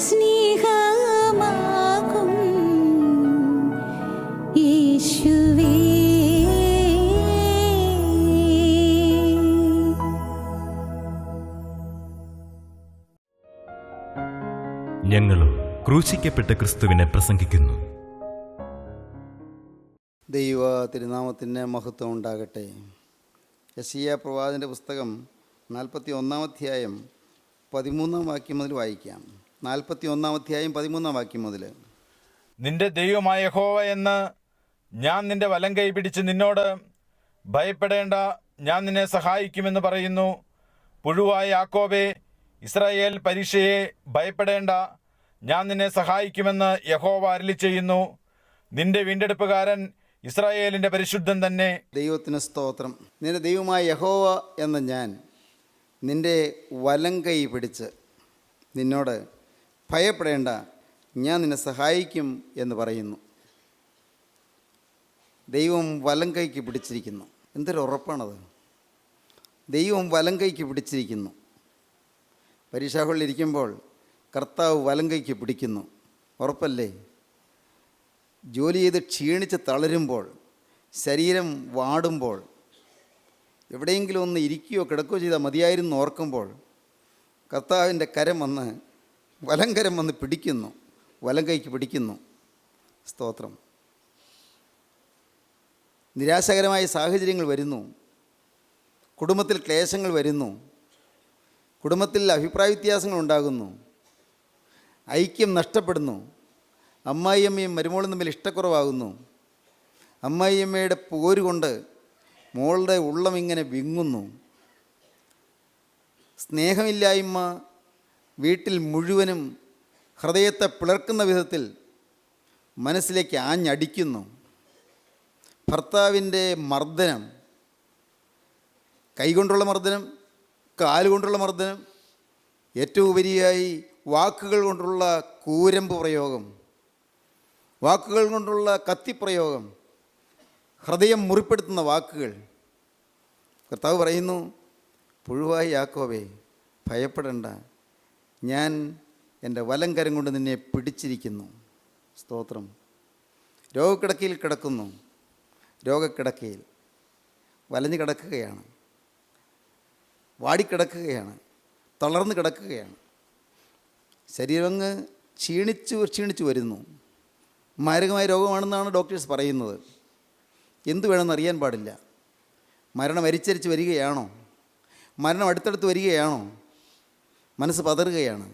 സ്നേഹമാകും യേശുവേ. ഞങ്ങളും ക്രൂശിക്കപ്പെട്ട ക്രിസ്തുവിനെ പ്രസംഗിക്കുന്നു. ദൈവ തിരുനാമത്തിന് മഹത്വം ഉണ്ടാകട്ടെ. യെശയ്യാ പ്രവാചകൻ്റെ പുസ്തകം 41-ാം അധ്യായം 13-ാം വാക്യം മുതൽ വായിക്കാം. 41-ാം അധ്യായം 13-ാം വാക്യം മുതൽ. നിന്റെ ദൈവമായ യഹോവ എന്ന് ഞാൻ നിന്റെ വലം കൈ പിടിച്ച് നിന്നോട് ഭയപ്പെടേണ്ട, ഞാൻ നിന്നെ സഹായിക്കുമെന്ന് പറയുന്നു. പുഴുവായ യാക്കോബേ, ഇസ്രായേൽ പരീക്ഷയെ ഭയപ്പെടേണ്ട, ഞാൻ നിന്നെ സഹായിക്കുമെന്ന് യഹോവ അരുളിച്ചെയ്യുന്നു. നിന്റെ വീണ്ടെടുപ്പുകാരൻ ഇസ്രായേലിൻ്റെ പരിശുദ്ധൻ തന്നെ. ദൈവത്തിന് സ്തോത്രം. നിന്റെ ദൈവമായ യഹോവ എന്ന ഞാൻ നിന്റെ വലം കൈ പിടിച്ച് നിന്നോട് ഭയപ്പെടേണ്ട, ഞാൻ നിന്നെ സഹായിക്കും എന്ന് പറയുന്നു. ദൈവം വലം കൈക്ക് പിടിച്ചിരിക്കുന്നു. എന്തൊരു ഉറപ്പാണത്! ദൈവം വലം കൈക്ക് പിടിച്ചിരിക്കുന്നു. പരീക്ഷാ ഹാളിലിരിക്കുമ്പോൾ കർത്താവ് വലം കൈക്ക് പിടിക്കുന്നു. ഉറപ്പല്ലേ? ജോലി ചെയ്ത് ക്ഷീണിച്ച് തളരുമ്പോൾ, ശരീരം വാടുമ്പോൾ, എവിടെയെങ്കിലും ഒന്ന് ഇരിക്കുകയോ കിടക്കുകയോ ചെയ്താൽ മതിയായിരുന്നു ഓർക്കുമ്പോൾ കർത്താവിൻ്റെ കരം വന്ന്, വലം കരം വന്ന് പിടിക്കുന്നു, വലം കൈക്ക് പിടിക്കുന്നു. സ്തോത്രം. നിരാശകരമായ സാഹചര്യങ്ങൾ വരുന്നു, കുടുംബത്തിൽ ക്ലേശങ്ങൾ വരുന്നു, കുടുംബത്തിൽ അഭിപ്രായ വ്യത്യാസങ്ങൾ ഉണ്ടാകുന്നു, ഐക്യം നഷ്ടപ്പെടുന്നു, അമ്മായിയമ്മയും മരുമോളും തമ്മിൽ ഇഷ്ടക്കുറവാകുന്നു, അമ്മായിയമ്മയുടെ പോരുകൊണ്ട് മോളുടെ ഉള്ളം ഇങ്ങനെ വിങ്ങുന്നു, സ്നേഹമില്ലായ്മ വീട്ടിൽ മുഴുവനും ഹൃദയത്തെ പിളർക്കുന്ന വിധത്തിൽ മനസ്സിലേക്ക് ആഞ്ഞടിക്കുന്നു. ഭർത്താവിൻ്റെ മർദ്ദനം, കൈകൊണ്ടുള്ള മർദ്ദനം, കാലുകൊണ്ടുള്ള മർദ്ദനം, ഏറ്റവും ഉപരിയായി വാക്കുകൾ കൊണ്ടുള്ള കൂരമ്പ് പ്രയോഗം, വാക്കുകൾ കൊണ്ടുള്ള കത്തിപ്രയോഗം, ഹൃദയം മുറിപ്പെടുത്തുന്ന വാക്കുകൾ. കർത്താവ് പറയുന്നു, പുഴുവായി യാക്കോബേ, ഭയപ്പെടേണ്ട, ഞാൻ എൻ്റെ വലം കരം കൊണ്ട് നിന്നെ പിടിച്ചിരിക്കുന്നു. സ്തോത്രം. രോഗക്കിടക്കയിൽ കിടക്കുന്നു, രോഗക്കിടക്കയിൽ വലഞ്ഞു കിടക്കുകയാണ്, വാടിക്കിടക്കുകയാണ്, തളർന്ന് കിടക്കുകയാണ്, ശരീരങ്ങ് ക്ഷീണിച്ചു വരുന്നു. മാരകമായ രോഗമാണെന്നാണ് ഡോക്ടേഴ്സ് പറയുന്നത്. എന്തു വേണമെന്ന് അറിയാൻ പാടില്ല. മരണം അരിച്ചരിച്ച് വരികയാണോ? മരണം അടുത്തടുത്ത് വരികയാണോ? മനസ്സ് പതറുകയാണ്.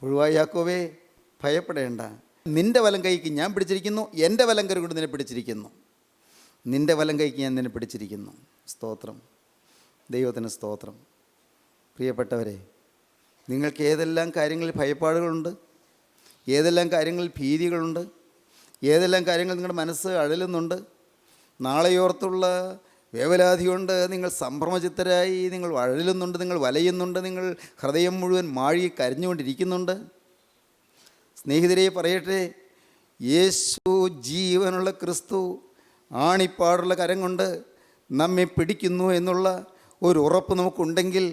പുഴുവായ യാക്കോബേ, ഭയപ്പെടേണ്ട, നിൻ്റെ വലം കൈക്ക് ഞാൻ പിടിച്ചിരിക്കുന്നു, എൻ്റെ വലം കൈ കൊണ്ട് നിന്നെ പിടിച്ചിരിക്കുന്നു, നിൻ്റെ വലം കൈക്ക് ഞാൻ നിന്നെ പിടിച്ചിരിക്കുന്നു. സ്തോത്രം. ദൈവത്തിന് സ്തോത്രം. പ്രിയപ്പെട്ടവരെ, നിങ്ങൾക്ക് ഏതെല്ലാം കാര്യങ്ങളിൽ ഭയപ്പാടുകളുണ്ട്, ഏതെല്ലാം കാര്യങ്ങളിൽ ഭീതികളുണ്ട്, ഏതെല്ലാം കാര്യങ്ങൾ നിങ്ങളുടെ മനസ്സ് അഴലുന്നുണ്ട്, നാളെയോർത്തുള്ള വേവലാതി കൊണ്ട് നിങ്ങൾ സംഭ്രമചിത്തരായി നിങ്ങൾ അഴലുന്നുണ്ട്, നിങ്ങൾ വലയുന്നുണ്ട്, നിങ്ങൾ ഹൃദയം മുഴുവൻ മാഴി കരഞ്ഞുകൊണ്ടിരിക്കുന്നുണ്ട്. സ്നേഹിതരെ പറയട്ടെ, യേശു ജീവനുള്ള ക്രിസ്തു ആണിപ്പാടുള്ള കരം കൊണ്ട് നമ്മെ പിടിക്കുന്നു എന്നുള്ള ഒരു ഉറപ്പ് നമുക്കുണ്ടെങ്കിൽ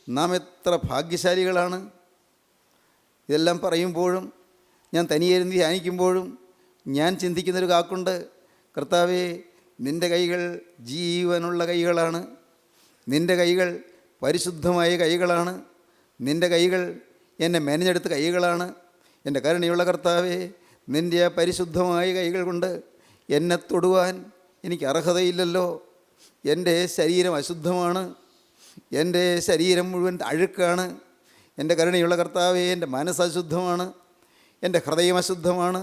നാം എത്ര ഭാഗ്യശാലികളാണ്. ഇതെല്ലാം പറയുമ്പോഴും ഞാൻ തനിയിരുന്ന് ധ്യാനിക്കുമ്പോഴും ഞാൻ ചിന്തിക്കുന്നൊരു കാക്കുണ്ട്, കർത്താവേ, നിൻ്റെ കൈകൾ ജീവനുള്ള കൈകളാണ്, നിൻ്റെ കൈകൾ പരിശുദ്ധമായ കൈകളാണ്, നിൻ്റെ കൈകൾ എന്നെ മെനഞ്ഞെടുത്ത കൈകളാണ്. എൻ്റെ കരുണയുള്ള കർത്താവേ, നിൻ്റെ ആ പരിശുദ്ധമായ കൈകൾ കൊണ്ട് എന്നെ തൊടുവാൻ എനിക്ക് അർഹതയില്ലല്ലോ. എൻ്റെ ശരീരം അശുദ്ധമാണ്, എൻ്റെ ശരീരം മുഴുവൻ അഴുക്കാണ്. എൻ്റെ കരുണയുള്ള കർത്താവേ, എൻ്റെ മനസ്സ് അശുദ്ധമാണ്, എൻ്റെ ഹൃദയം അശുദ്ധമാണ്,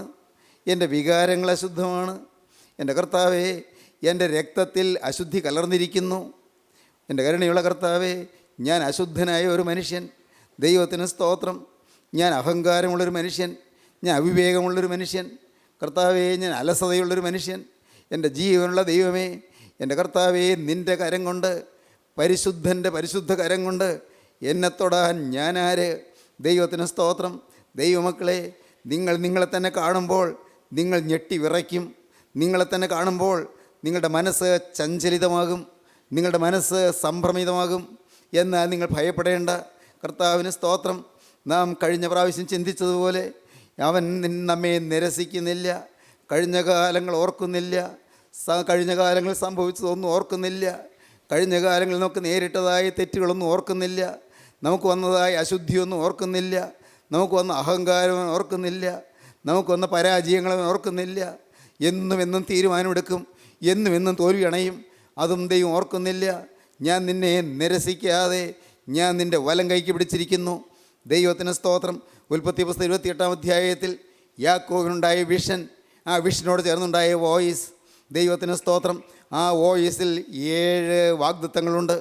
എൻ്റെ വികാരങ്ങൾ അശുദ്ധമാണ്. എൻ്റെ കർത്താവേ, എൻ്റെ രക്തത്തിൽ അശുദ്ധി കലർന്നിരിക്കുന്നു. എൻ്റെ കരുണയുള്ള കർത്താവേ, ഞാൻ അശുദ്ധനായ ഒരു മനുഷ്യൻ. ദൈവത്തിന് സ്തോത്രം. ഞാൻ അഹങ്കാരമുള്ളൊരു മനുഷ്യൻ, ഞാൻ അവിവേകമുള്ളൊരു മനുഷ്യൻ. കർത്താവേ, ഞാൻ അലസതയുള്ളൊരു മനുഷ്യൻ. എൻ്റെ ജീവനുള്ള ദൈവമേ, എൻ്റെ കർത്താവേ, നിൻ്റെ കരം കൊണ്ട്, പരിശുദ്ധൻ്റെ പരിശുദ്ധ കരം കൊണ്ട് എന്നെ തൊടാൻ ഞാനാര്? ദൈവത്തിന് സ്തോത്രം. ദൈവമക്കളെ, നിങ്ങളെ തന്നെ കാണുമ്പോൾ നിങ്ങൾ ഞെട്ടി വിറയ്ക്കും. നിങ്ങളെ തന്നെ കാണുമ്പോൾ നിങ്ങളുടെ മനസ്സ് ചഞ്ചലിതമാകും, നിങ്ങളുടെ മനസ്സ് സംഭ്രമിതമാകും. എന്നാൽ നിങ്ങൾ ഭയപ്പെടേണ്ട. കർത്താവിന് സ്തോത്രം. നാം കഴിഞ്ഞ പ്രാവശ്യം ചിന്തിച്ചതുപോലെ അവൻ നമ്മെ നിരസിക്കുന്നില്ല. കഴിഞ്ഞ കാലങ്ങൾ ഓർക്കുന്നില്ല, കഴിഞ്ഞ കാലങ്ങൾ സംഭവിച്ചതൊന്നും ഓർക്കുന്നില്ല, കഴിഞ്ഞ കാലങ്ങളിൽ നമുക്ക് നേരിട്ടതായ തെറ്റുകളൊന്നും ഓർക്കുന്നില്ല, നമുക്ക് വന്നതായ അശുദ്ധിയൊന്നും ഓർക്കുന്നില്ല, നമുക്ക് വന്ന അഹങ്കാരം ഓർക്കുന്നില്ല, നമുക്ക് വന്ന പരാജയങ്ങളവൻ ഓർക്കുന്നില്ല. എന്നും തീരുമാനമെടുക്കും, എന്നും തോൽവി അണയും, അതും ദൈവം ഓർക്കുന്നില്ല. ഞാൻ നിന്നെ നിരസിക്കാതെ ഞാൻ നിൻ്റെ വലം കൈക്ക് പിടിച്ചിരിക്കുന്നു. ദൈവത്തിന് സ്തോത്രം. ഉൽപ്പത്തി പുസ്തകം 28-ാം അധ്യായത്തിൽ യാക്കോബിനുണ്ടായ വിഷൻ, ആ വിഷനോട് ചേർന്നുണ്ടായ വോയിസ്, ദൈവത്തിന് സ്തോത്രം. ആ വോയിസിൽ 7 വാഗ്ദത്തങ്ങളുണ്ട്.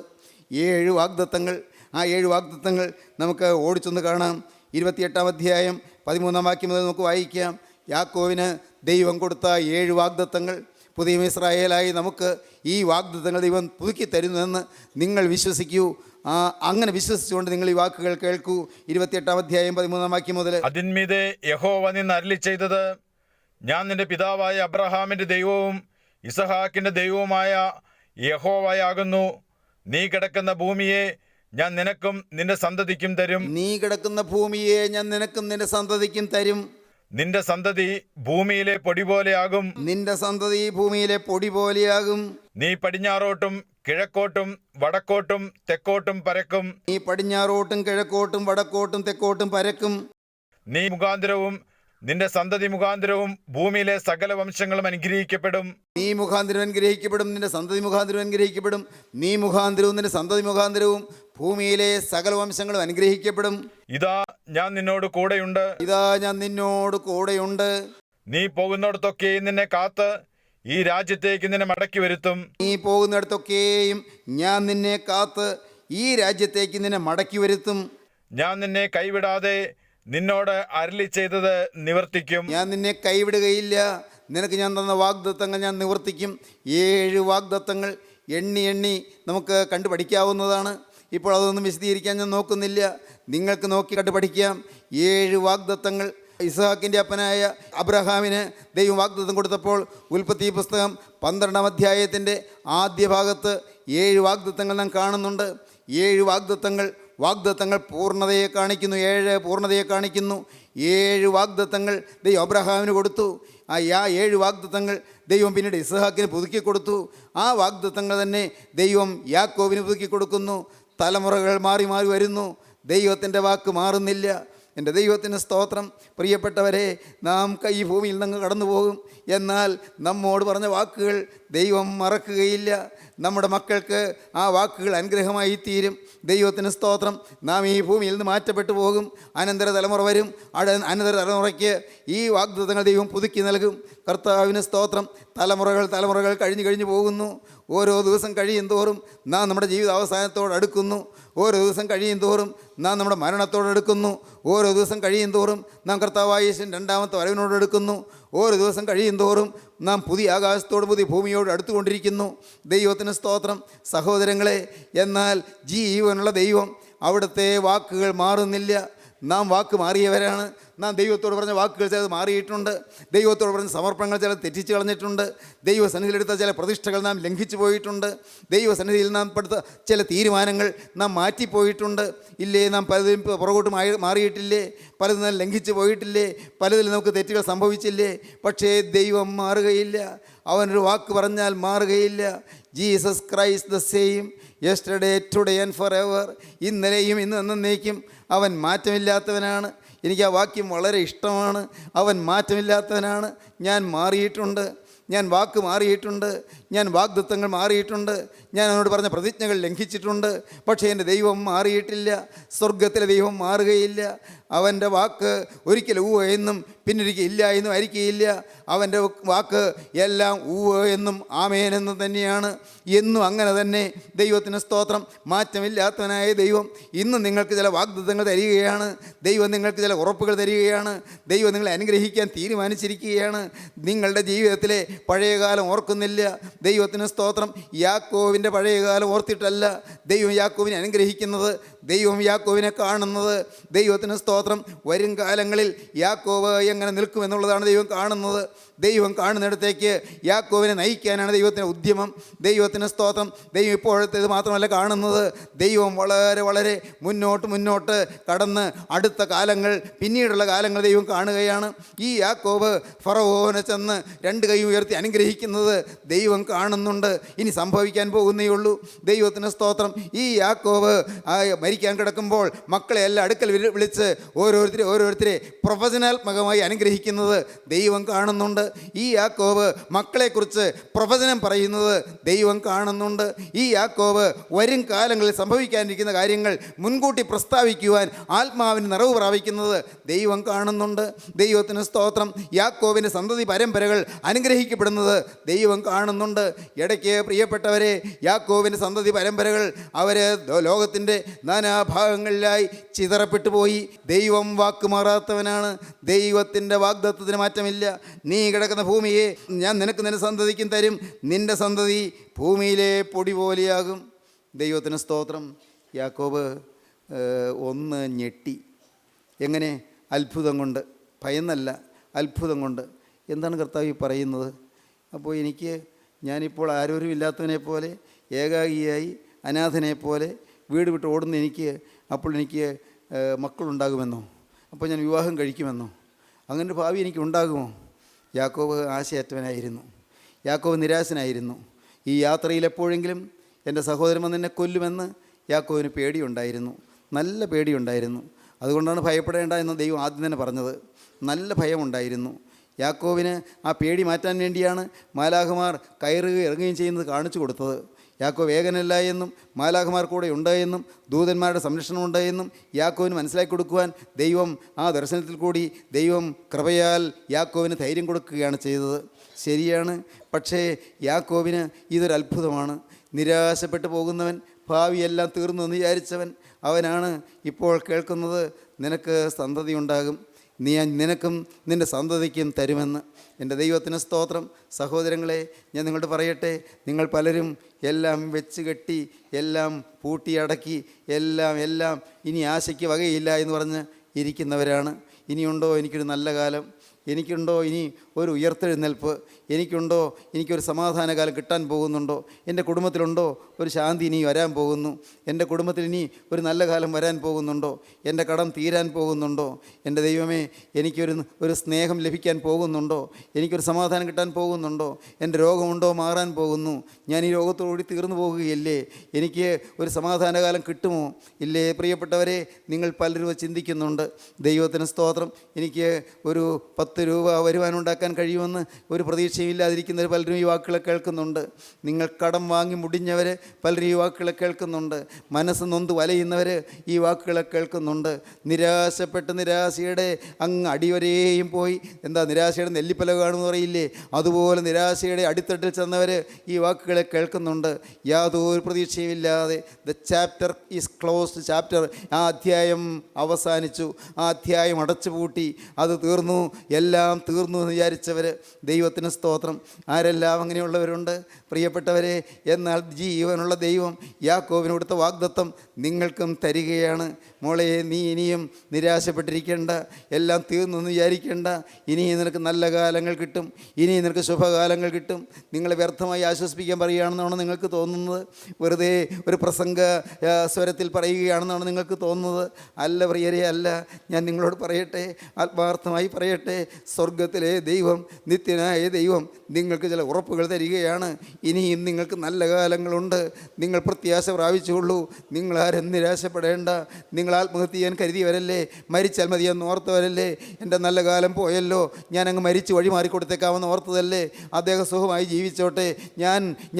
7 വാഗ്ദത്തങ്ങൾ. ആ 7 വാഗ്ദത്തങ്ങൾ നമുക്ക് ഓടിച്ചൊന്ന് കാണാം. 28-ാം അധ്യായം 13-ാം വാക്യം മുതൽ നമുക്ക് വായിക്കാം. യാക്കോവിന് ദൈവം കൊടുത്ത 7 വാഗ്ദത്തങ്ങൾ. പുതിയ ഇസ്രായേലായി നമുക്ക് ഈ വാഗ്ദത്തങ്ങൾ ദൈവം പുതുക്കി തരുന്നുവെന്ന് നിങ്ങൾ വിശ്വസിക്കൂ. അങ്ങനെ വിശ്വസിച്ചുകൊണ്ട് നിങ്ങൾ ഈ വാക്കുകൾ കേൾക്കൂ. 28-ാം അധ്യായം 13-ാം വാക്യം മുതൽ. അതിന്മീതെ യഹോവ നിന്ന് അരുളി ചെയ്തത്, ഞാൻ നിന്റെ പിതാവായ അബ്രഹാമിന്റെ ദൈവവും ഇസഹാക്കിന്റെ ദൈവവുമായ യഹോവയാകുന്നു. നീ കിടക്കുന്ന ഭൂമിയെ ഞാൻ നിനക്കും നിന്റെ സന്തതിക്കും തരും. നീ കിടക്കുന്ന ഭൂമിയെ ഞാൻ നിനക്കും നിന്റെ സന്തതിക്കും തരും. നിന്റെ സന്തതി ഭൂമിയിലെ പൊടി പോലെയാകും. നിന്റെ സന്തതി ഭൂമിയിലെ പൊടി പോലെയാകും. നീ പടിഞ്ഞാറോട്ടും കിഴക്കോട്ടും വടക്കോട്ടും തെക്കോട്ടും പരക്കും. നീ പടിഞ്ഞാറോട്ടും കിഴക്കോട്ടും വടക്കോട്ടും തെക്കോട്ടും പരക്കും. നീ മുഖാന്തരവും നിന്റെ സന്തതി മുഖാന്തരവും ഭൂമിയിലെ സകല വംശങ്ങളും അനുഗ്രഹിക്കപ്പെടും. നീ മുഖാന്തരം അനുഗ്രഹിക്കപ്പെടും, നിന്റെ സന്തതി മുഖാന്തരം അനുഗ്രഹിക്കപ്പെടും. നീ മുഖാന്തരവും നിന്റെ സന്തതി മുഖാന്തരവും ഭൂമിയിലെ സകല വംശങ്ങളും അനുഗ്രഹിക്കപ്പെടും. ഇതാ ഞാൻ നിന്നോട് കൂടെയുണ്ട്. ഇതാ ഞാൻ നിന്നോട് കൂടെയുണ്ട്. നീ പോകുന്നിടത്തൊക്കെ നിന്നെ കാത്ത് ഈ രാജ്യത്തേക്ക് നിന്നെ മടക്കി വരുത്തും. നീ പോകുന്നിടത്തൊക്കെയും ഞാൻ നിന്നെ കാത്ത് ഈ രാജ്യത്തേക്ക് നിന്നെ മടക്കി വരുത്തും. ഞാൻ നിന്നെ കൈവിടാതെ നിന്നോട് അരുളി ചെയ്തത് നിവർത്തിക്കും. ഞാൻ നിന്നെ കൈവിടുകയില്ല. നിനക്ക് ഞാൻ തന്ന വാഗ്ദത്തങ്ങൾ ഞാൻ നിവർത്തിക്കും. 7 വാഗ്ദത്തങ്ങൾ എണ്ണി നമുക്ക് കണ്ടു പഠിക്കാവുന്നതാണ്. ഇപ്പോൾ അതൊന്നും വിശദീകരിക്കാൻ ഞാൻ നോക്കുന്നില്ല. നിങ്ങൾക്ക് നോക്കി കണ്ടു പഠിക്കാം. 7 വാഗ്ദത്തങ്ങൾ. ഇസ്ഹാക്കിൻ്റെ അപ്പനായ അബ്രഹാമിന് ദൈവം വാഗ്ദത്തം കൊടുത്തപ്പോൾ ഉൽപ്പത്തി പുസ്തകം 12-ാം അധ്യായത്തിൻ്റെ ആദ്യ ഭാഗത്ത് 7 വാഗ്ദത്തങ്ങൾ നാം കാണുന്നുണ്ട്. 7 വാഗ്ദത്തങ്ങൾ പൂർണ്ണതയെ കാണിക്കുന്നു. 7 പൂർണ്ണതയെ കാണിക്കുന്നു. 7 വാഗ്ദത്തങ്ങൾ ദൈവം അബ്രഹാമിന് കൊടുത്തു. ആ 7 വാഗ്ദത്തങ്ങൾ ദൈവം പിന്നീട് ഇസ്ഹാക്കിന് പുതുക്കി കൊടുത്തു. ആ വാഗ്ദത്തങ്ങൾ തന്നെ ദൈവം യാക്കോബിന് പുതുക്കി കൊടുക്കുന്നു. തലമുറകൾ മാറി മാറി വരുന്നു. ദൈവത്തിൻ്റെ വാക്ക് മാറുന്നില്ല. എൻ്റെ ദൈവത്തിന് സ്തോത്രം. പ്രിയപ്പെട്ടവരെ, നാം ഈ ഭൂമിയിൽ നിന്ന് കടന്നു പോകും. എന്നാൽ നമ്മോട് പറഞ്ഞ വാക്കുകൾ ദൈവം മറക്കുകയില്ല. നമ്മുടെ മക്കൾക്ക് ആ വാക്കുകൾ അനുഗ്രഹമായി തീരും. ദൈവത്തിന് സ്തോത്രം. നാം ഈ ഭൂമിയിൽ നിന്ന് മാറ്റപ്പെട്ടു പോകും. അനന്തര തലമുറ വരും. അനന്തര തലമുറയ്ക്ക് ഈ വാഗ്ദത്തങ്ങൾ ദൈവം പുതുക്കി നൽകും. കർത്താവിന് സ്തോത്രം. തലമുറകൾ കഴിഞ്ഞു പോകുന്നു. ഓരോ ദിവസം കഴിയും തോറും നാം നമ്മുടെ ജീവിതാവസാനത്തോട് അടുക്കുന്നു. ഓരോ ദിവസം കഴിയും തോറും നാം നമ്മുടെ മരണത്തോടടുക്കുന്നു. ഓരോ ദിവസം കഴിയും തോറും നാം കർത്താവായ യേശുവിൻ്റെ 2ാമത്തെ വരവിനോട് അടുക്കുന്നു. ഓരോ ദിവസം കഴിയും തോറും നാം പുതിയ ആകാശത്തോട് പുതിയ ഭൂമിയോട് അടുത്തുകൊണ്ടിരിക്കുന്നു. ദൈവത്തിന് സ്തോത്രം. സഹോദരങ്ങളെ, എന്നാൽ ജീവനുള്ള ദൈവം, അവിടുത്തെ വാക്കുകൾ മാറുന്നില്ല. നാം വാക്ക് മാറിയവരാണ്. നാം ദൈവത്തോട് പറഞ്ഞ വാക്കുകൾ ചിലത് മാറിയിട്ടുണ്ട്. ദൈവത്തോട് പറഞ്ഞ സമർപ്പണങ്ങൾ ചിലത് തെറ്റിച്ച് കളഞ്ഞിട്ടുണ്ട്. ദൈവസന്നിധിയിലെടുത്ത ചില പ്രതിഷ്ഠകൾ നാം ലംഘിച്ചു പോയിട്ടുണ്ട്. ദൈവസന്നിധിയിൽ നാം എടുത്ത ചില തീരുമാനങ്ങൾ നാം മാറ്റിപ്പോയിട്ടുണ്ട്. ഇല്ലേ, നാം പലതും പുറകോട്ട് മാറിയിട്ടില്ലേ? പലതും നാം ലംഘിച്ചു പോയിട്ടില്ലേ? പലതിൽ നമുക്ക് തെറ്റുകൾ സംഭവിച്ചില്ലേ? പക്ഷേ ദൈവം മാറുകയില്ല. അവനൊരു വാക്ക് പറഞ്ഞാൽ മാറുകയില്ല. Jesus Christ the same yesterday today and for ever. ഇന്നലെയും ഇന്ന് എന്നേക്കും അവൻ മാറ്റമില്ലാത്തവനാണ്. എനിക്ക് ആ വാക്യം വളരെ ഇഷ്ടമാണ്. അവൻ മാറ്റമില്ലാത്തവനാണ്. ഞാൻ മാറിയിട്ടുണ്ട്. ഞാൻ വാക്ക് മാറിയിട്ടുണ്ട്. ഞാൻ വാഗ്ദത്തങ്ങൾ മാറിയിട്ടുണ്ട്. ഞാൻ അവനോട് പറഞ്ഞ പ്രതിജ്ഞകൾ ലംഘിച്ചിട്ടുണ്ട്. പക്ഷേ എൻ്റെ ദൈവം മാറിയിട്ടില്ല. സ്വർഗത്തിലെ ദൈവം മാറുകയില്ല. അവൻ്റെ വാക്ക് ഒരിക്കലും ഊവ എന്നും പിന്നൊരിക്കൽ ഇല്ല എന്നും ആയിരിക്കുകയില്ല. അവൻ്റെ വാക്ക് എല്ലാം ഊവ എന്നും ആമേൻ എന്നും തന്നെയാണ്. എന്നും അങ്ങനെ തന്നെ. ദൈവത്തിന് സ്തോത്രം. മാറ്റമില്ലാത്തവനായ ദൈവം ഇന്ന് നിങ്ങൾക്ക് ചില വാഗ്ദത്തങ്ങൾ തരികയാണ്. ദൈവം നിങ്ങൾക്ക് ചില ഉറപ്പുകൾ തരികയാണ്. ദൈവം നിങ്ങളെ അനുഗ്രഹിക്കാൻ തീരുമാനിച്ചിരിക്കുകയാണ്. നിങ്ങളുടെ ജീവിതത്തിലെ പഴയകാലം ഓർക്കുന്നില്ല. ദൈവത്തിന് സ്തോത്രം. യാക്കോവിൻ്റെ പഴയകാലം ഓർത്തിട്ടല്ല ദൈവം യാക്കോവിനെ അനുഗ്രഹിക്കുന്നത്. ദൈവം യാക്കോവിനെ കാണുന്നത്. ദൈവത്തിന് സ്തോത്രം. സ്തോത്രം. വരും കാലങ്ങളിൽ യാക്കോബ് എങ്ങനെ നിൽക്കുമെന്നുള്ളതാണ് ദൈവം കാണുന്നത്. ദൈവം കാണുന്നിടത്തേക്ക് യാക്കോബിനെ നയിക്കാനാണ് ദൈവത്തിൻ്റെ ഉദ്യമം. ദൈവത്തിന് സ്തോത്രം. ദൈവം ഇപ്പോഴത്തേത് മാത്രമല്ല കാണുന്നത്, ദൈവം വളരെ വളരെ മുന്നോട്ട് കടന്ന് അടുത്ത കാലങ്ങൾ, പിന്നീടുള്ള കാലങ്ങൾ ദൈവം കാണുകയാണ്. ഈ യാക്കോബ് ഫറവോനെ ചെന്ന് രണ്ട് കൈ ഉയർത്തി അനുഗ്രഹിക്കുന്നത് ദൈവം കാണുന്നുണ്ട്. ഇനി സംഭവിക്കാൻ പോകുന്നേ ഉള്ളൂ. ദൈവത്തിന് സ്തോത്രം. ഈ യാക്കോബ് മരിക്കാൻ കിടക്കുമ്പോൾ മക്കളെ എല്ലാം അടുക്കൽ വിളിച്ച് ഓരോരുത്തരെ പ്രവചനാത്മകമായി അനുഗ്രഹിക്കുന്നത് ദൈവം കാണുന്നുണ്ട്. ഈ യാക്കോബ് മക്കളെക്കുറിച്ച് പ്രവചനം പറയുന്നത് ദൈവം കാണുന്നുണ്ട്. ഈ യാക്കോബ് വരും കാലങ്ങളിൽ സംഭവിക്കാനിരിക്കുന്ന കാര്യങ്ങൾ മുൻകൂട്ടി പ്രസ്താവിക്കുവാൻ ആത്മാവിന് നിറവ് പ്രാപിക്കുന്നത് ദൈവം കാണുന്നുണ്ട്. ദൈവത്തിന് സ്തോത്രം. യാക്കോബിൻ്റെ സന്തതി പരമ്പരകൾ അനുഗ്രഹിക്കപ്പെടുന്നത് ദൈവം കാണുന്നുണ്ട്. ഇടയ്ക്ക് പ്രിയപ്പെട്ടവരെ, യാക്കോബിൻ്റെ സന്തതി പരമ്പരകൾ അവർ ലോകത്തിൻ്റെ നാനാഭാഗങ്ങളിലായി ചിതറപ്പെട്ടു പോയി. ദൈവം വാക്ക് മാറാത്തവനാണ്. ദൈവത്തിൻ്റെ വാഗ്ദത്തത്തിന് മാറ്റമില്ല. നീ കിടക്കുന്ന ഭൂമിയെ ഞാൻ നിനക്ക് നിന്റെ സന്തതിക്കും തരും, നിന്റെ സന്തതി ഭൂമിയിലെ പൊടി പോലെയാകും. ദൈവത്തിന് സ്തോത്രം. യാക്കോബ് ഒന്ന് ഞെട്ടി. എങ്ങനെ? അത്ഭുതം കൊണ്ട്. ഭയന്നല്ല, അത്ഭുതം കൊണ്ട്. എന്താണ് കർത്താവ് പറയുന്നത്? അപ്പോൾ ഞാനിപ്പോൾ ആരോരും ഇല്ലാത്തവനെ പോലെ, ഏകാഗിയായി അനാഥനെ പോലെ വീട് വിട്ട് ഓടുന്ന അപ്പോൾ എനിക്ക് മക്കളുണ്ടാകുമെന്നോ, അപ്പോൾ ഞാൻ വിവാഹം കഴിക്കുമെന്നോ, അങ്ങനെ ഭാവി എനിക്ക് ഉണ്ടാകുമോ? യാക്കോബ് ആശയറ്റവനായിരുന്നു. യാക്കോബ് നിരാശനായിരുന്നു. ഈ യാത്രയിൽ എപ്പോഴെങ്കിലും എൻ്റെ സഹോദരൻ വന്ന് എന്നെ കൊല്ലുമെന്ന് യാക്കോബിന് പേടിയുണ്ടായിരുന്നു, നല്ല പേടിയുണ്ടായിരുന്നു. അതുകൊണ്ടാണ് ഭയപ്പെടേണ്ട എന്ന് ദൈവം ആദ്യം തന്നെ പറഞ്ഞത്. നല്ല ഭയമുണ്ടായിരുന്നു യാക്കോബിന്. ആ പേടി മാറ്റാൻ വേണ്ടിയാണ് മാലാഖമാർ കയറുകയും ഇറങ്ങുകയും ചെയ്യുന്നത് കാണിച്ചു കൊടുത്തത്. യാക്കോബ് ഏകനല്ല എന്നും മാലാഖമാർ കൂടെ ഉണ്ട് എന്നും ദൂതന്മാരുടെ സംരക്ഷണമുണ്ട് എന്നും യാക്കോബിന് മനസ്സിലാക്കി കൊടുക്കുവാൻ ദൈവം ആ ദർശനത്തിൽ കൂടി ദൈവം കൃപയാൽ യാക്കോബിന് ധൈര്യം കൊടുക്കുകയാണ് ചെയ്തത്. ശരിയാണ്. പക്ഷേ യാക്കോബിന് ഇതൊരു അത്ഭുതമാണ്. നിരാശപ്പെട്ടു പോകുന്നവൻ, ഭാവിയെല്ലാം തീർന്നു എന്ന് വിചാരിച്ചവൻ, അവനാണ് ഇപ്പോൾ കേൾക്കുന്നത് നിനക്ക് സന്തതി ഉണ്ടാകും, നിനക്കും നിൻ്റെ സന്തതിക്കും തരുമെന്ന്. എൻ്റെ ദൈവത്തിന് സ്തോത്രം. സഹോദരങ്ങളെ, ഞാൻ നിങ്ങളോട് പറയട്ടെ, നിങ്ങൾ പലരും എല്ലാം വെച്ച് കെട്ടി, എല്ലാം പൂട്ടിയടക്കി, എല്ലാം ഇനി ആശയ്ക്ക് വകയില്ല എന്ന് പറഞ്ഞ് ഇരിക്കുന്നവരാണ്. ഇനിയുണ്ടോ എനിക്കൊരു നല്ല കാലം? എനിക്കുണ്ടോ ഇനി ഒരു ഉയർത്തെഴുന്നേൽപ്പ്? എനിക്കൊരു സമാധാനകാലം കിട്ടാൻ പോകുന്നുണ്ടോ? എൻ്റെ കുടുംബത്തിലുണ്ടോ ഒരു ശാന്തി ഇനി വരാൻ പോകുന്നു? എൻ്റെ കുടുംബത്തിൽ ഇനി ഒരു നല്ല കാലം വരാൻ പോകുന്നുണ്ടോ? എൻ്റെ കടം തീരാൻ പോകുന്നുണ്ടോ? എൻ്റെ ദൈവമേ, എനിക്കൊരു സ്നേഹം ലഭിക്കാൻ പോകുന്നുണ്ടോ? എനിക്കൊരു സമാധാനം കിട്ടാൻ പോകുന്നുണ്ടോ? എൻ്റെ രോഗമുണ്ടോ മാറാൻ പോകുന്നു? ഞാൻ ഈ രോഗത്തോടുകൂടി തീർന്നു പോകുകയല്ലേ? എനിക്ക് ഒരു സമാധാനകാലം കിട്ടുമോ? ഇല്ലേ? പ്രിയപ്പെട്ടവരെ, നിങ്ങൾ പലരും ചിന്തിക്കുന്നുണ്ട്. ദൈവത്തിന് സ്തോത്രം. എനിക്ക് ഒരു 10 രൂപ വരുമാനമുണ്ടാക്കാൻ കഴിയുമെന്ന് ഒരു പ്രതീക്ഷയില്ലാതിരിക്കുന്നവർ പലരും ഈ വാക്കുകളെ കേൾക്കുന്നുണ്ട്. നിങ്ങൾ കടം വാങ്ങി മുടിഞ്ഞവർ പലരും ഈ വാക്കുകളെ കേൾക്കുന്നുണ്ട്. മനസ്സ് നൊന്ത് വലയുന്നവർ ഈ വാക്കുകളെ കേൾക്കുന്നുണ്ട്. നിരാശയുടെ അങ്ങ് അടിവരെയും പോയി, നിരാശയുടെ നെല്ലിപ്പല കാണുമെന്ന് പറയില്ലേ, അതുപോലെ നിരാശയുടെ അടിത്തട്ടിൽ ചെന്നവർ ഈ വാക്കുകളെ കേൾക്കുന്നുണ്ട്. യാതൊരു പ്രതീക്ഷയുമില്ലാതെ the chapter is closed chapter, ആ അധ്യായം അവസാനിച്ചു, ആ അധ്യായം അടച്ചുപൂട്ടി, അത് തീർന്നു, എല്ലാം തീർന്നു എന്ന് വിചാരിച്ചവർ. ദൈവത്തിന് സ്തോത്രം. ആരെല്ലാം അങ്ങനെയുള്ളവരുണ്ട് പ്രിയപ്പെട്ടവരെ? എന്നാൽ ജീവനുള്ള ദൈവം യാക്കോബിന് കൊടുത്ത വാഗ്ദത്തം നിങ്ങൾക്കും തരികയാണ്. മോളെ, നീ ഇനിയും നിരാശപ്പെട്ടിരിക്കേണ്ട, എല്ലാം തീർന്നു എന്ന് വിചാരിക്കേണ്ട. ഇനിയും നിനക്ക് നല്ല കാലങ്ങൾ കിട്ടും, ഇനിയും നിനക്ക് ശുഭകാലങ്ങൾ കിട്ടും. നിങ്ങളെ വ്യർത്ഥമായി ആശ്വസിപ്പിക്കാൻ പറയുകയാണെന്നാണ് നിങ്ങൾക്ക് തോന്നുന്നത്. വെറുതെ ഒരു പ്രസംഗ സ്വരത്തിൽ പറയുകയാണെന്നാണ് നിങ്ങൾക്ക് തോന്നുന്നത്. അല്ല പ്രിയരെ, അല്ല. ഞാൻ നിങ്ങളോട് പറയട്ടെ, ആത്മാർത്ഥമായി പറയട്ടെ, സ്വർഗത്തിലെ ദൈവം, നിത്യനായ ദൈവം നിങ്ങൾക്ക് ചില ഉറപ്പുകൾ തരികയാണ്. ഇനിയും നിങ്ങൾക്ക് നല്ല കാലങ്ങളുണ്ട്. നിങ്ങൾ പ്രത്യാശ പ്രാപിച്ചുകൊള്ളൂ. നിങ്ങളാരും നിരാശപ്പെടേണ്ട. നിങ്ങൾ ആത്മഹത്യ ചെയ്യാൻ കരുതിയവരല്ലേ? മരിച്ചാൽ മതിയെന്ന് ഓർത്തവരല്ലേ? എൻ്റെ നല്ല കാലം പോയല്ലോ, ഞാൻ അങ്ങ് മരിച്ച് വഴി മാറിക്കൊടുത്തേക്കാമെന്ന് ഓർത്തതല്ലേ? അദ്ദേഹം സുഖമായി ജീവിച്ചോട്ടെ,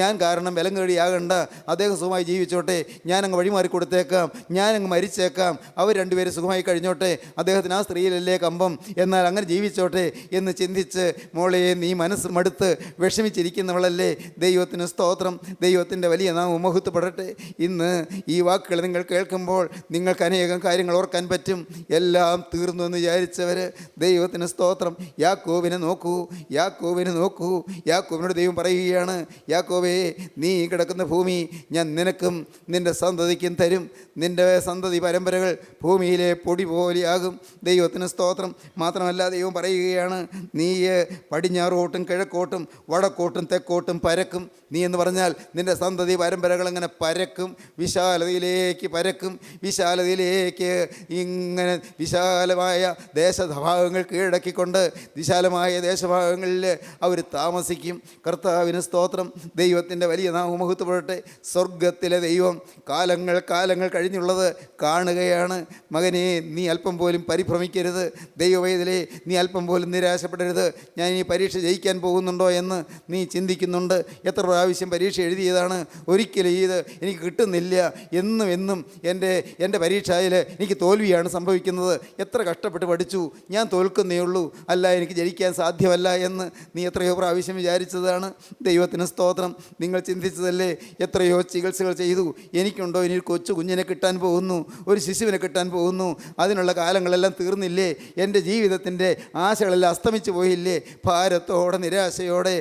ഞാൻ കാരണം വിലം കേടിയാകണ്ട, അദ്ദേഹം സുഖമായി ജീവിച്ചോട്ടെ, ഞാൻ അങ്ങ് വഴി മാറിക്കൊടുത്തേക്കാം, ഞാൻ അങ്ങ് മരിച്ചേക്കാം, അവർ രണ്ടുപേരും സുഖമായി കഴിഞ്ഞോട്ടെ, അദ്ദേഹത്തിന് ആ സ്ത്രീയിലല്ലേ കമ്പം, എന്നാൽ അങ്ങനെ ജീവിച്ചോ അനുഭവിച്ചോട്ടെ എന്ന് ചിന്തിച്ച്, മോളെ നീ മനസ്സ് മടുത്ത് വിഷമിച്ചിരിക്കുന്നവളല്ലേ, ദൈവത്തിന് സ്തോത്രം, ദൈവത്തിൻ്റെ വലിയ നാമം മഹത്വപ്പെടട്ടെ. ഇന്ന് ഈ വാക്കുകൾ നിങ്ങൾ കേൾക്കുമ്പോൾ നിങ്ങൾക്ക് അനേകം കാര്യങ്ങൾ ഓർക്കാൻ പറ്റും. എല്ലാം തീർന്നു എന്ന് വിചാരിച്ചവർ, ദൈവത്തിന് സ്തോത്രം, യാക്കോബിനെ നോക്കൂ, യാക്കോബിനെ നോക്കൂ. യാക്കോബിനോട് ദൈവം പറയുകയാണ്, യാക്കോബേ നീ കിടക്കുന്ന ഭൂമി ഞാൻ നിനക്കും നിൻ്റെ സന്തതിക്കും തരും. നിൻ്റെ സന്തതി പരമ്പരകൾ ഭൂമിയിലെ പൊടി പോലെയാകും. ദൈവത്തിന് സ്തോത്രം. മാത്രമല്ല ദൈവം പറയുകയാണ്, നീ പടിഞ്ഞാറോട്ടും കിഴക്കോട്ടും വടക്കോട്ടും തെക്കോട്ടും പരക്കും. നീ എന്ന് പറഞ്ഞാൽ നിൻ്റെ സന്തതി പരമ്പരകൾ അങ്ങനെ പരക്കും, വിശാലതയിലേക്ക് പരക്കും. വിശാലതയിലേക്ക് ഇങ്ങനെ വിശാലമായ ദേശഭാഗങ്ങൾ കീഴടക്കിക്കൊണ്ട് വിശാലമായ ദേശഭാഗങ്ങളിൽ അവർ താമസിക്കും. കർത്താവിന് സ്തോത്രം, ദൈവത്തിൻ്റെ വലിയ നാമം മഹത്വപ്പെടട്ടെ. സ്വർഗത്തിലെ ദൈവം കാലങ്ങൾ കഴിഞ്ഞുള്ളത് കാണുകയാണ്. മകനെ നീ അല്പം പോലും പരിഭ്രമിക്കരുത്, ദൈവവേദലേ നീ അല്പം പോലും നിരാശപ്പെടരുത്. ഞാൻ ഈ പരീക്ഷ ജയിക്കാൻ പോകുന്നുണ്ടോ എന്ന് നീ ചിന്തിക്കുന്നുണ്ട്. എത്ര പ്രാവശ്യം പരീക്ഷ എഴുതിയതാണ്, ഒരിക്കലും ഇത് എനിക്ക് കിട്ടുന്നില്ല, എന്നും എൻ്റെ പരീക്ഷയിൽ എനിക്ക് തോൽവിയാണ് സംഭവിക്കുന്നത്. എത്ര കഷ്ടപ്പെട്ട് പഠിച്ചു, ഞാൻ തോൽക്കുന്നേ ഉള്ളൂ, അല്ല എനിക്ക് ജയിക്കാൻ സാധ്യമല്ല എന്ന് നീ എത്രയോ പ്രാവശ്യം വിചാരിച്ചതാണ്. ദൈവത്തിന് സ്തോത്രം. നിങ്ങൾ ചിന്തിച്ചതല്ലേ, എത്രയോ ചികിത്സകൾ ചെയ്തു, എനിക്കുണ്ടോ ഇനി ഒരു കൊച്ചു കുഞ്ഞിനെ കിട്ടാൻ പോകുന്നു, ഒരു ശിശുവിനെ കിട്ടാൻ പോകുന്നു, അതിനുള്ള കാലങ്ങളെല്ലാം തീർന്നില്ലേ, എൻ്റെ ജീവിതത്തിൻ്റെ ആശകളെല്ലാം അസ്തമിച്ചു പോയില്ലേ. ഭാരത്തോടെ നിരാശയോടെ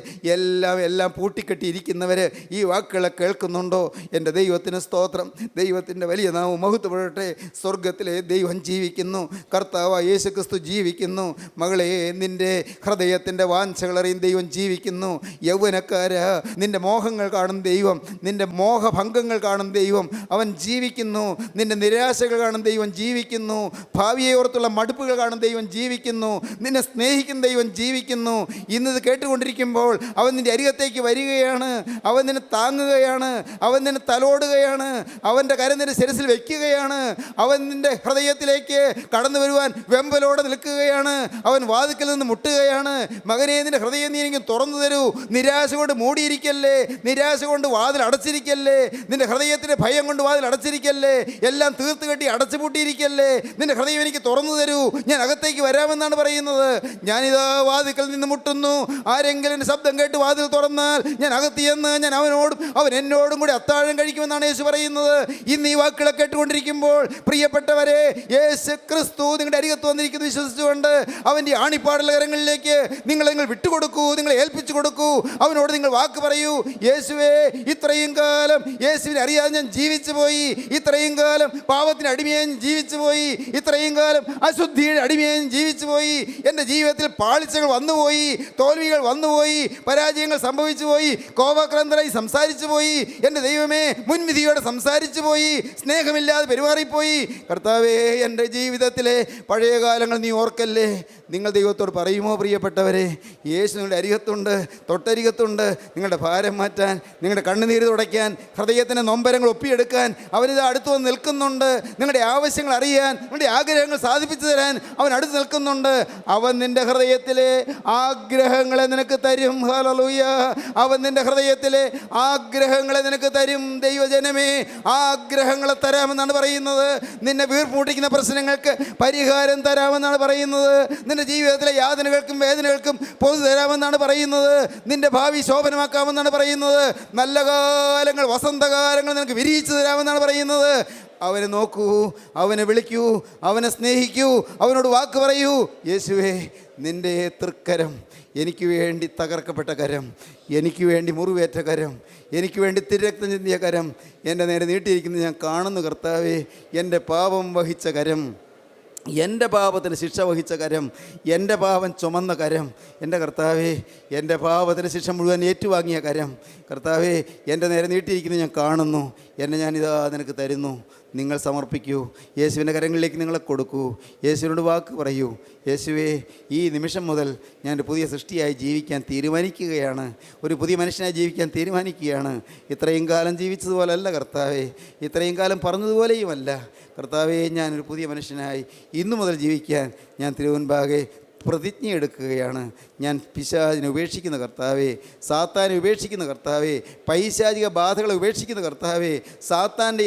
എല്ലാം പൂട്ടിക്കെട്ടിയിരിക്കുന്നവർ ഈ വാക്കുകളെ കേൾക്കുന്നുണ്ടോ? എൻ്റെ ദൈവത്തിന് സ്തോത്രം, ദൈവത്തിൻ്റെ വലിയ നാമം മഹത്വപ്പെടട്ടെ. സ്വർഗത്തിലെ ദൈവം ജീവിക്കുന്നു, കർത്താവായ യേശുക്രിസ്തു ജീവിക്കുന്നു. മകളെ നിൻ്റെ ഹൃദയത്തിൻ്റെ വാഞ്ചകളറിയും ദൈവം ജീവിക്കുന്നു. യൗവനക്കാരാ, നിൻ്റെ മോഹങ്ങൾ കാണും ദൈവം, നിൻ്റെ മോഹഭംഗങ്ങൾ കാണും ദൈവം, അവൻ ജീവിക്കുന്നു. നിൻ്റെ നിരാശകൾ കാണും ദൈവം ജീവിക്കുന്നു. ഭാവിയെ ഓർത്തുള്ള മടുപ്പുകൾ കാണും ദൈവം ജീവിക്കുന്നു. നിന്നെ സ്നേഹിക്കുന്ന ദൈവം ജീവിക്കുന്നു. ഇന്നത് കേട്ടുകൊണ്ടിരിക്കുമ്പോൾ അവൻ നിൻ്റെ അരികത്തേക്ക് വരികയാണ്, അവൻ നിന്നെ താങ്ങുകയാണ്, അവൻ നിന്നെ തലോടുകയാണ്, അവൻ്റെ കരം നിന്റെ ശിരസിൽ വയ്ക്കുകയാണ്, അവൻ നിൻ്റെ ഹൃദയത്തിലേക്ക് കടന്നു വരുവാൻ വെമ്പലോടെ നിൽക്കുകയാണ്, അവൻ വാതിക്കൽ നിന്ന് മുട്ടുകയാണ്. മകനെ നിൻ്റെ ഹൃദയം നീ എനിക്ക് തുറന്നു തരൂ. നിരാശ കൊണ്ട് മൂടിയിരിക്കല്ലേ, നിരാശ കൊണ്ട് വാതിൽ അടച്ചിരിക്കല്ലേ, നിൻ്റെ ഹൃദയത്തിൻ്റെ ഭയം കൊണ്ട് വാതിൽ അടച്ചിരിക്കല്ലേ, എല്ലാം തീർത്ത് കെട്ടി അടച്ചുപൂട്ടിയിരിക്കല്ലേ. നിൻ്റെ ഹൃദയം എനിക്ക് തുറന്നു തരൂ, ഞാൻ അകത്തേക്ക് വരാമെന്നാണ് പറയുന്നത്. ഞാനിതാ വാതിക്കൽ നിന്ന് മുട്ടുന്നു, ആരെങ്കിലും എൻ്റെ ശബ്ദം കേട്ട് വാതിൽ തുറന്നാൽ ഞാൻ അകത്ത് ചെന്ന് ഞാൻ അവനോടും അവൻ എന്നോടും കൂടി അത്താഴം കഴിക്കുമെന്നാണ് യേശു പറയുന്നത്. ഇന്ന് ഈ വാക്കുകളെ കേട്ടുകൊണ്ടിരിക്കുമ്പോൾ പ്രിയപ്പെട്ടവരെ, യേശു ക്രിസ്തു നിങ്ങളുടെ അരികത്ത് വന്നിരിക്കുന്നു വിശ്വസിച്ചുകൊണ്ട് അവൻ്റെ ആണിപ്പാടുള്ള കരങ്ങളിലേക്ക് നിങ്ങൾ വിട്ടുകൊടുക്കൂ, നിങ്ങളെ ഏൽപ്പിച്ചു കൊടുക്കൂ. അവനോട് നിങ്ങൾ വാക്ക് പറയൂ, യേശുവേ ഇത്രയും കാലം യേശുവിനെ അറിയാതെ ഞാൻ ജീവിച്ചു പോയി, ഇത്രയും കാലം പാപത്തിന് അടിമയായി ജീവിച്ചു പോയി, ഇത്രയും കാലം അശുദ്ധിയുടെ അടിമയായി ജീവിച്ചു പോയി, എൻ്റെ ജീവിതത്തിൽ പാളിച്ചകൾ വന്നുപോയി, തോൽവികൾ വന്നുപോയി, പരാജയങ്ങൾ സംഭവിച്ചു പോയി, കോപാക്രാന്തരായി സംസാരിച്ചു പോയി, എൻ്റെ ദൈവമേ മുൻവിധിയോടെ സംസാരിച്ചു പോയി, സ്നേഹമില്ലാതെ പെരുമാറിപ്പോയി. കർത്താവേ എൻ്റെ ജീവിതത്തിലെ പഴയ കാലങ്ങൾ നീ ഓർക്കല്ലേ. നിങ്ങൾ ദൈവത്തോട് പറയുമോ പ്രിയപ്പെട്ടവരെ? യേശു നിങ്ങളുടെ അരികത്തുണ്ട്, തൊട്ടരികത്തുണ്ട്. നിങ്ങളുടെ ഭാരം മാറ്റാൻ, നിങ്ങളുടെ കണ്ണുനീര് തുടയ്ക്കാൻ, ഹൃദയത്തിൻ്റെ നൊമ്പരങ്ങൾ ഒപ്പിയെടുക്കാൻ അവനിത് അടുത്ത് വന്ന് നിൽക്കുന്നുണ്ട്. നിങ്ങളുടെ ആവശ്യങ്ങൾ അറിയാൻ, നിങ്ങളുടെ ആഗ്രഹങ്ങൾ സാധിപ്പിച്ചു തരാൻ അവൻ അടുത്ത് നിൽക്കുന്നുണ്ട്. അവൻ നിൻ്റെ ഹൃദയത്തിലെ ആഗ്രഹങ്ങളെ നിനക്ക് തരും. ഹല്ലേലൂയ. അവൻ നിൻ്റെ ഹൃദയത്തിലെ ആഗ്രഹങ്ങളെ നിനക്ക് തരും. ദൈവജനമേ, ആഗ്രഹങ്ങളെ തരാമെന്നാണ് പറയുന്നത്. നിന്നെ വീർപ്പൂട്ടിക്കുന്ന പ്രശ്നങ്ങൾക്ക് പരിഹാരം തരാമെന്നാണ് പറയുന്നത്. നിൻ്റെ ജീവിതത്തിലെ യാതനകൾക്കും വേദനകൾക്കും പൊതു തരാമെന്നാണ് പറയുന്നത്. നിൻ്റെ ഭാവി ശോഭനമാക്കാമെന്നാണ് പറയുന്നത്. നല്ല കാലങ്ങൾ, വസന്തകാലങ്ങൾ നിനക്ക് വിരിയിച്ചു തരാമെന്നാണ് പറയുന്നത്. അവനെ നോക്കൂ, അവനെ വിളിക്കൂ, അവനെ സ്നേഹിക്കൂ, അവനോട് വാക്ക് പറയൂ. യേശുവേ നിൻ്റെ തൃക്കരം, എനിക്ക് വേണ്ടി തകർക്കപ്പെട്ട കരം, എനിക്ക് വേണ്ടി മുറിവേറ്റ കരം, എനിക്ക് വേണ്ടി തിരക്തം ചിന്തിയ കരം എൻ്റെ നേരെ നീട്ടിയിരിക്കുന്നത് ഞാൻ കാണുന്നു. കർത്താവേ, എൻ്റെ പാപം വഹിച്ച കരം, എൻ്റെ പാപത്തിന് ശിക്ഷ വഹിച്ച കരം, എൻ്റെ പാപം ചുമന്ന കരം, എൻ്റെ കർത്താവേ എൻ്റെ പാപത്തിന് ശിക്ഷ മുഴുവൻ ഏറ്റുവാങ്ങിയ കരം, കർത്താവേ എൻ്റെ നേരെ നീട്ടിയിരിക്കുന്നത് ഞാൻ കാണുന്നു. എന്നെ ഞാനിതാ നിനക്ക് തരുന്നു. നിങ്ങൾ സമർപ്പിക്കൂ, യേശുവിൻ്റെ കരങ്ങളിലേക്ക് നിങ്ങളെ കൊടുക്കൂ. യേശുവിനോട് വാക്ക് പറയൂ, യേശുവേ ഈ നിമിഷം മുതൽ ഞാൻ ഒരു പുതിയ സൃഷ്ടിയായി ജീവിക്കാൻ തീരുമാനിക്കുകയാണ്, ഒരു പുതിയ മനുഷ്യനായി ജീവിക്കാൻ തീരുമാനിക്കുകയാണ്. ഇത്രയും കാലം ജീവിച്ചതുപോലല്ല കർത്താവേ, ഇത്രയും കാലം പറഞ്ഞതുപോലെയുമല്ല കർത്താവേ. ഞാനൊരു പുതിയ മനുഷ്യനായി ഇന്നു മുതൽ ജീവിക്കാൻ ഞാൻ തിരുവൻപാകെ പ്രതിജ്ഞ എടുക്കുകയാണ്. ഞാൻ പിശാചിനെ ഉപേക്ഷിക്കുന്ന കർത്താവേ, സാത്താനെ ഉപേക്ഷിക്കുന്ന കർത്താവേ, പൈശാചിക ബാധകളെ ഉപേക്ഷിക്കുന്ന കർത്താവേ, സാത്താൻ്റെ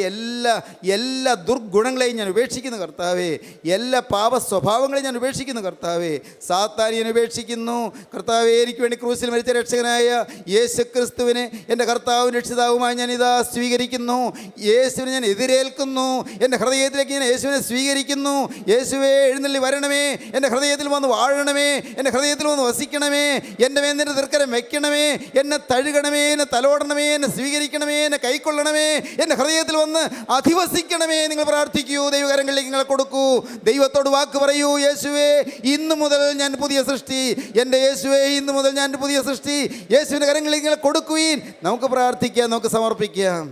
എല്ലാ ദുർഗുണങ്ങളെയും ഞാൻ ഉപേക്ഷിക്കുന്ന കർത്താവേ, എല്ലാ പാപ സ്വഭാവങ്ങളെയും ഞാൻ ഉപേക്ഷിക്കുന്ന കർത്താവേ, സാത്താനെ ഞാൻ ഉപേക്ഷിക്കുന്നു കർത്താവേ. എനിക്ക് വേണ്ടി ക്രൂസിൽ മരിച്ച രക്ഷകനായ യേശുക്രിസ്തുവിനെ എൻ്റെ കർത്താവും രക്ഷിതാവുമായി ഞാൻ ഇതാ സ്വീകരിക്കുന്നു. യേശുവിനെ ഞാൻ എതിരേൽക്കുന്നു. എൻ്റെ ഹൃദയത്തിലേക്ക് ഞാൻ യേശുവിനെ സ്വീകരിക്കുന്നു. യേശുവേ, എഴുന്നള്ളി വരണമേ, എൻ്റെ ഹൃദയത്തിൽ വന്ന് വാഴണമേ, എൻ്റെ ഹൃദയത്തിൽ വന്ന് വസിക്കണമേ, എൻ്റെ മേൽ നിന്റെ തൃക്കരം വെക്കണമേ, എന്നെ തഴുകണമേ, എന്നെ തലോടണമേ, എന്നെ സ്വീകരിക്കണമേ, എന്നെ കൈക്കൊള്ളണമേ, എൻ്റെ ഹൃദയത്തിൽ വന്ന് അധിവസിക്കണമേ. നിങ്ങൾ പ്രാർത്ഥിക്കൂ, ദൈവകരങ്ങളിലേക്ക് നിങ്ങളെ കൊടുക്കൂ, ദൈവത്തോട് വാക്ക് പറയൂ. യേശുവേ, ഇന്നു മുതൽ ഞാൻ പുതിയ സൃഷ്ടി. എൻ്റെ യേശുവേ, ഇന്നു മുതൽ ഞാൻ പുതിയ സൃഷ്ടി. യേശുവിൻ്റെ കരങ്ങളിലേക്ക് നിങ്ങളെ കൊടുക്കുവീൻ. നമുക്ക് പ്രാർത്ഥിക്കാം, നമുക്ക് സമർപ്പിക്കാം.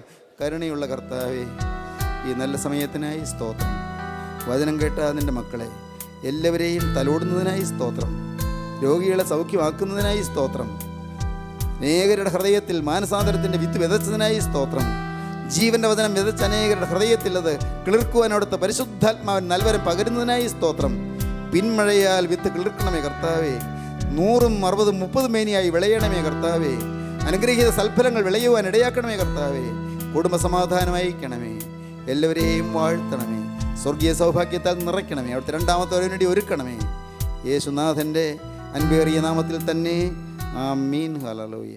കരുണയുള്ള കർത്താവേ, ഈ നല്ല സമയത്തിനായി സ്തോത്രം. വചനം കേട്ട നിൻ്റെ മക്കളെ എല്ലാവരെയും തലോടുന്നതിനായി സ്തോത്രം. രോഗികളെ സൗഖ്യമാക്കുന്നതിനായി സ്തോത്രം. അനേകരുടെ ഹൃദയത്തിൽ മാനസാന്തരത്തിൻ്റെ വിത്ത് വിതച്ചതിനായി സ്തോത്രം. ജീവൻ്റെ വചനം വിതച്ച അനേകരുടെ ഹൃദയത്തിൽ അത് കിളിർക്കുവാനോടത്ത് പരിശുദ്ധാത്മാവൻ നൽവരം പകരുന്നതിനായി സ്തോത്രം. പിന്മഴയാൽ വിത്ത് കിളിർക്കണമേ കർത്താവേ. 100, 60, 30 മേനിയായി വിളയണമേ കർത്താവേ. അനുഗ്രഹീത സൽഫലങ്ങൾ വിളയുവാൻ ഇടയാക്കണമേ കർത്താവേ. കുടുംബസമാധാനമയക്കണമേ. എല്ലാവരെയും വാഴ്ത്തണമേ. സ്വർഗീയ സൗഭാഗ്യത്താൽ നിറയ്ക്കണമേ. അവിടുത്തെ രണ്ടാമത്തെ വേണ്ടി ഒരുക്കണമേ. യേശുനാഥൻ്റെ അൻപേറിയ നാമത്തിൽ തന്നെ. ആമീൻ. ഹല്ലേലൂയ.